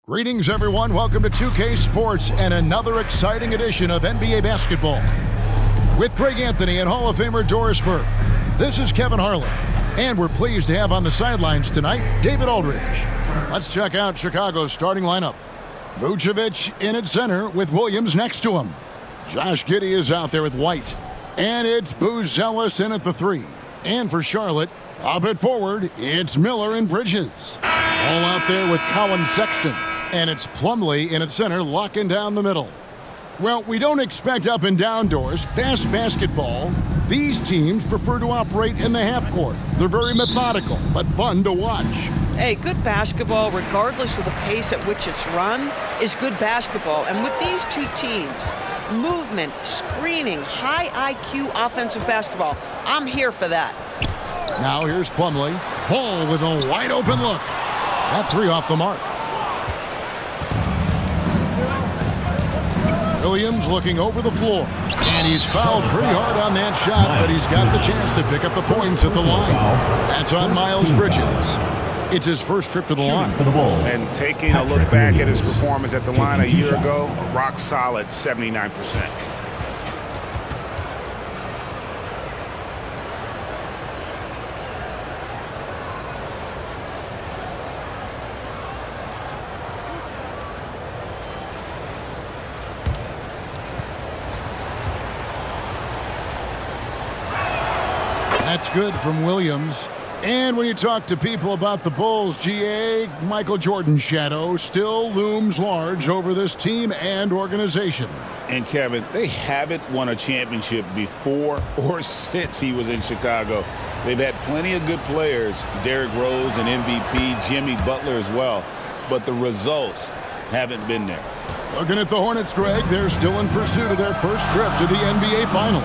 Greetings, everyone. Welcome to 2K Sports and another exciting edition of NBA basketball. With Greg Anthony and Hall of Famer Doris Burke, this is Kevin Harlan. And we're pleased to have on the sidelines tonight, David Aldridge. Let's check out Chicago's starting lineup. Vucevic in at center with Williams next to him. Josh Giddey is out there with White. And it's Booz Ellis in at the 3. And for Charlotte, up at forward, it's Miller and Bridges. All out there with Colin Sexton. And it's Plumlee in at center, locking down the middle. Well, we don't expect up and down doors, fast basketball. These teams prefer to operate in the half court. They're very methodical, but fun to watch. Hey, good basketball, regardless of the pace at which it's run, is good basketball. And with these two teams, movement, screening, high IQ offensive basketball, I'm here for that. Now here's Plumlee. Ball with a wide open look. That 3 off the mark. Williams looking over the floor. And he's fouled pretty hard on that shot, but he's got the chance to pick up the points at the line. That's on Miles Bridges. It's his first trip to the line. And taking a look back at his performance at the line a year ago, rock solid, 79%. That's good from Williams. And when you talk to people about the Bulls, GA, Michael Jordan's shadow still looms large over this team and organization. And Kevin, they haven't won a championship before or since he was in Chicago. They've had plenty of good players, Derrick Rose and MVP, Jimmy Butler as well, but the results haven't been there. Looking at the Hornets, Greg, they're still in pursuit of their first trip to the NBA Finals.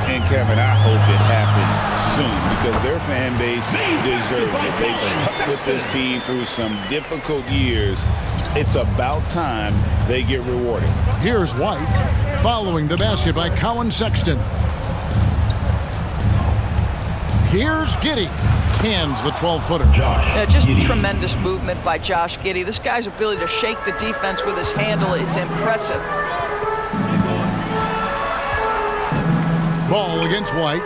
And Kevin, I hope it happens soon because their fan base deserves it. They've stuck with this team through some difficult years. It's about time they get rewarded. Here's White following the basket by Colin Sexton. Here's Giddey. Hands the 12-footer. Yeah, just tremendous movement by Josh Giddey. This guy's ability to shake the defense with his handle is impressive. Ball against White.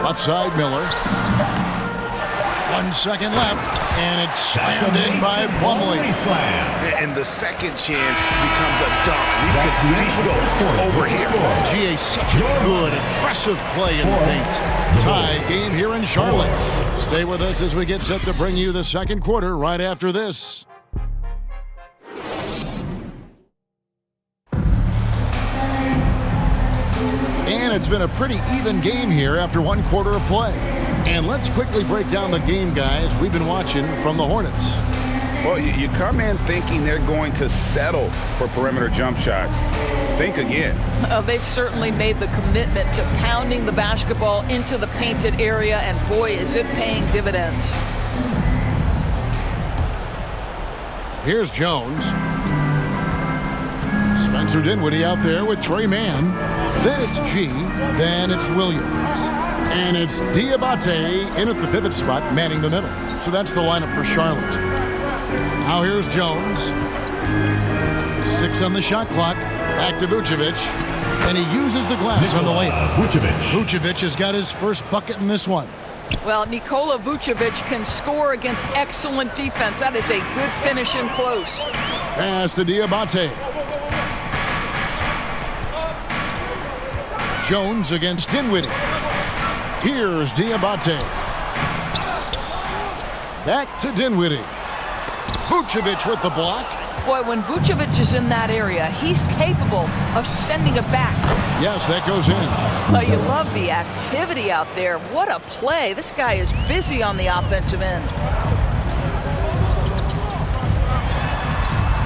Left side, Miller. 1 second left, and it's slammed in by Plumlee. And the second chance becomes a dunk. We could go over here. GA, such a good, impressive play in the paint. Tie game here in Charlotte. Stay with us as we get set to bring you the second quarter right after this. And it's been a pretty even game here after 1 quarter of play. And let's quickly break down the game, guys, we've been watching from the Hornets. Well, you come in thinking they're going to settle for perimeter jump shots. Think again. They've certainly made the commitment to pounding the basketball into the painted area, and boy, is it paying dividends. Here's Jones. Spencer Dinwiddie out there with Trey Mann. Then it's G. Then it's Williams. And it's Diabate in at the pivot spot, manning the middle. So that's the lineup for Charlotte. Now here's Jones. 6 on the shot clock. Back to Vucevic. And he uses the glass on the layup. Vucevic has got his first bucket in this one. Well, Nikola Vucevic can score against excellent defense. That is a good finish in close. Pass to Diabate. Jones against Dinwiddie. Here's Diabate. Back to Dinwiddie. Vucevic with the block. Boy, when Vucevic is in that area, he's capable of sending it back. Yes, that goes in. But you love the activity out there. What a play. This guy is busy on the offensive end.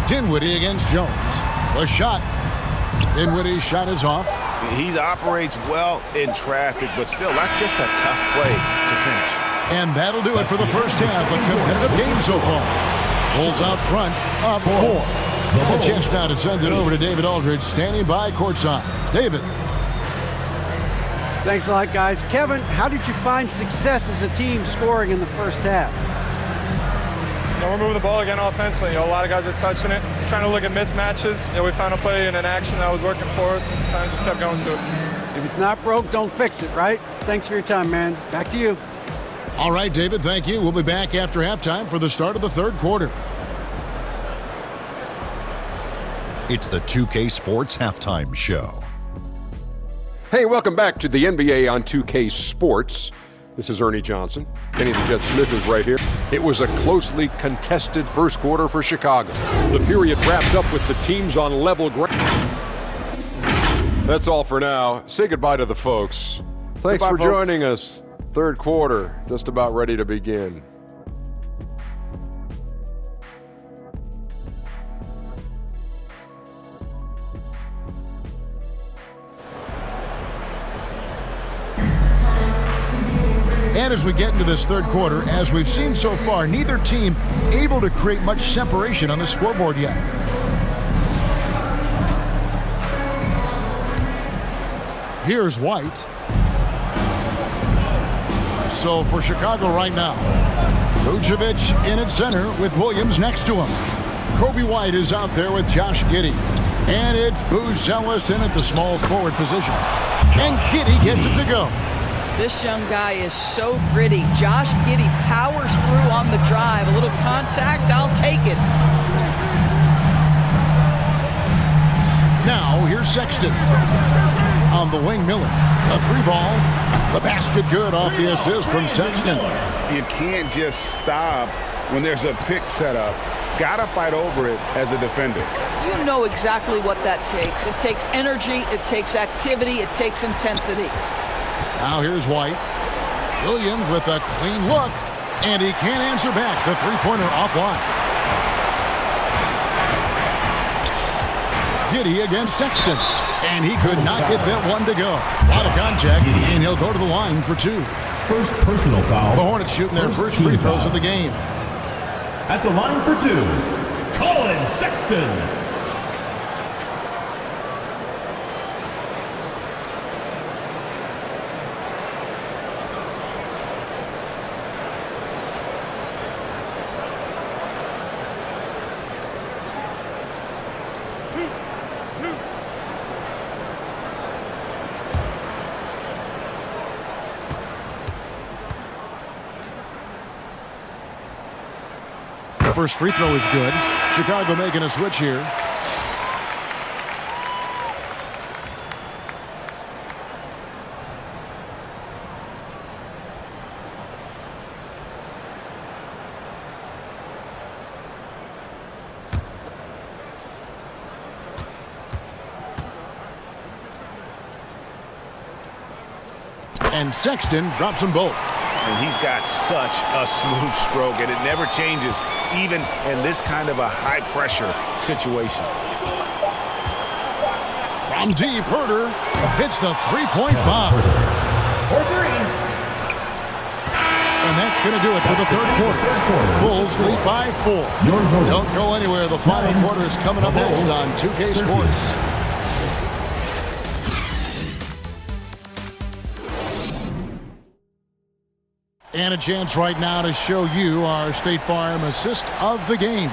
Dinwiddie against Jones. The shot. Dinwiddie's shot is off. He operates well in traffic, but still, that's just a tough play to finish. And that'll do it for the first half. A competitive game so far. Bulls out front, up 4. A chance now to send it over to David Aldridge, standing by courtside. David. Thanks a lot, guys. Kevin, how did you find success as a team scoring in the first half? we're moving the ball again offensively. A lot of guys are touching it, trying to look at mismatches. We found a play in an action that was working for us, and kind of just kept going to it. If it's not broke, don't fix it, right? Thanks for your time, man. Back to you. All right, David, thank you. We'll be back after halftime for the start of the third quarter. It's the 2K Sports Halftime Show. Hey, welcome back to the NBA on 2K Sports. This is Ernie Johnson. Kenny the Jet Smith is right here. It was a closely contested first quarter for Chicago. The period wrapped up with the teams on level ground. That's all for now. Say goodbye to the folks. Thanks for joining us. Third quarter, just about ready to begin. And as we get into this third quarter, as we've seen so far, neither team able to create much separation on the scoreboard yet. Here's White. So for Chicago right now, Vucevic in at center with Williams next to him. Kobe White is out there with Josh Giddey. And it's Booz Ellis in at the small forward position. And Giddey gets it to go. This young guy is so gritty. Josh Giddey powers through on the drive. A little contact, I'll take it. Now, here's Sexton. On the wing, Miller. A three ball. The basket good off the assist from Sexton. You can't just stop when there's a pick set up. Gotta fight over it as a defender. You know exactly what that takes. It takes energy, it takes activity, it takes intensity. Now here's White. Williams with a clean look. And he can't answer back. The three-pointer offline. Giddey against Sexton. And he could not get that one to go. A lot of contact, and he'll go to the line for two. First personal foul. The Hornets shooting their first free throws of the game. At the line for two, Colin Sexton. First free throw is good. Chicago making a switch here. And Sexton drops them both. And he's got such a smooth stroke, and it never changes, even in this kind of a high-pressure situation. From deep, Herter hits the three-point bomb. And that's going to do it for the third quarter. Bulls lead by 4. Don't go anywhere. The final quarter is coming up next on 2K Sports. And a chance right now to show you our State Farm assist of the game.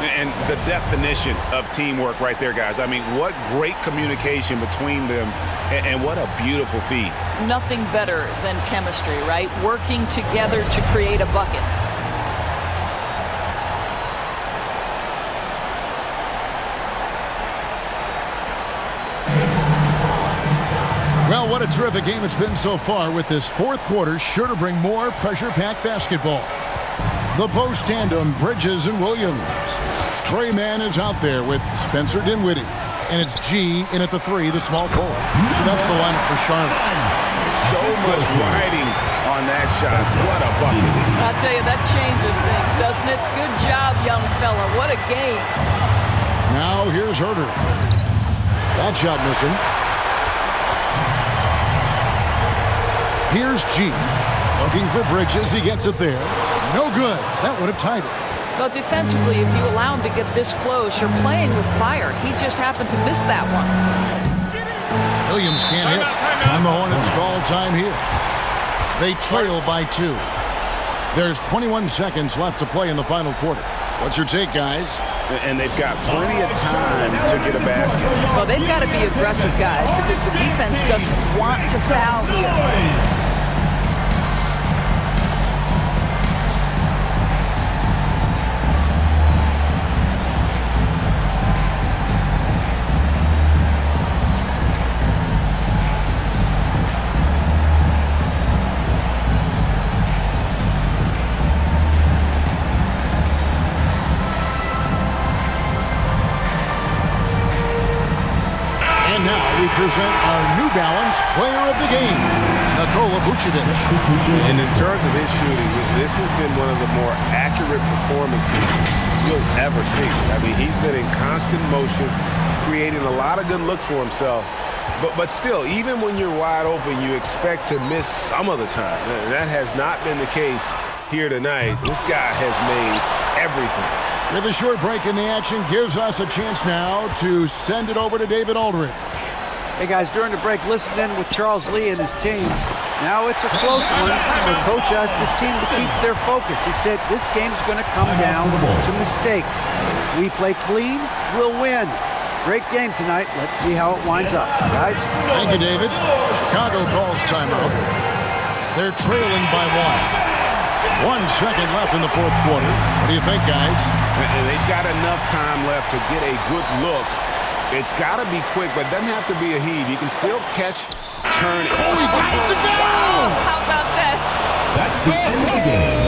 And the definition of teamwork right there, guys. I mean, what great communication between them, and what a beautiful feed. Nothing better than chemistry, right? Working together to create a bucket. Well, what a terrific game it's been so far, with this fourth quarter sure to bring more pressure-packed basketball. The post tandem, Bridges and Williams. Trey Mann is out there with Spencer Dinwiddie. And it's G in at the 3, the small forward. So that's the lineup for Charlotte. So much riding on that shot. What a bucket. I'll tell you, that changes things, doesn't it? Good job, young fella. What a game. Now here's Herter. That shot missing. Here's G. Looking for Bridges. He gets it there. No good. That would have tied it. Well, defensively, if you allow him to get this close, you're playing with fire. He just happened to miss that one. Williams can't hit. And the Hornets call time here. They trail by 2. There's 21 seconds left to play in the final quarter. What's your take, guys? And they've got plenty of time to get a basket. Well, they've got to be aggressive, guys, because the defense doesn't want to foul here. And now we present our New Balance Player of the Game, Nikola Vucevic. And in terms of his shooting, this has been one of the more accurate performances you'll ever see. I mean, he's been in constant motion, creating a lot of good looks for himself. But still, even when you're wide open, you expect to miss some of the time. And that has not been the case here tonight. This guy has made everything. With a short break in the action, gives us a chance now to send it over to David Aldridge. Hey, guys, during the break, listen in with Charles Lee and his team. Now it's a close one, so Coach asked his team to keep their focus. He said this game's going to come down to mistakes. We play clean, we'll win. Great game tonight. Let's see how it winds up, guys. Thank you, David. Chicago calls timeout. They're trailing by 1. 1 second left in the fourth quarter. What do you think, guys? And they've got enough time left to get a good look. It's got to be quick, but it doesn't have to be a heave. You can still catch, turn. Oh, he got it to go! How about that? That's the end of the game.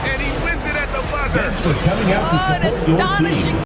And he wins it at the buzzer. Thanks for coming out to support your team. Astonishing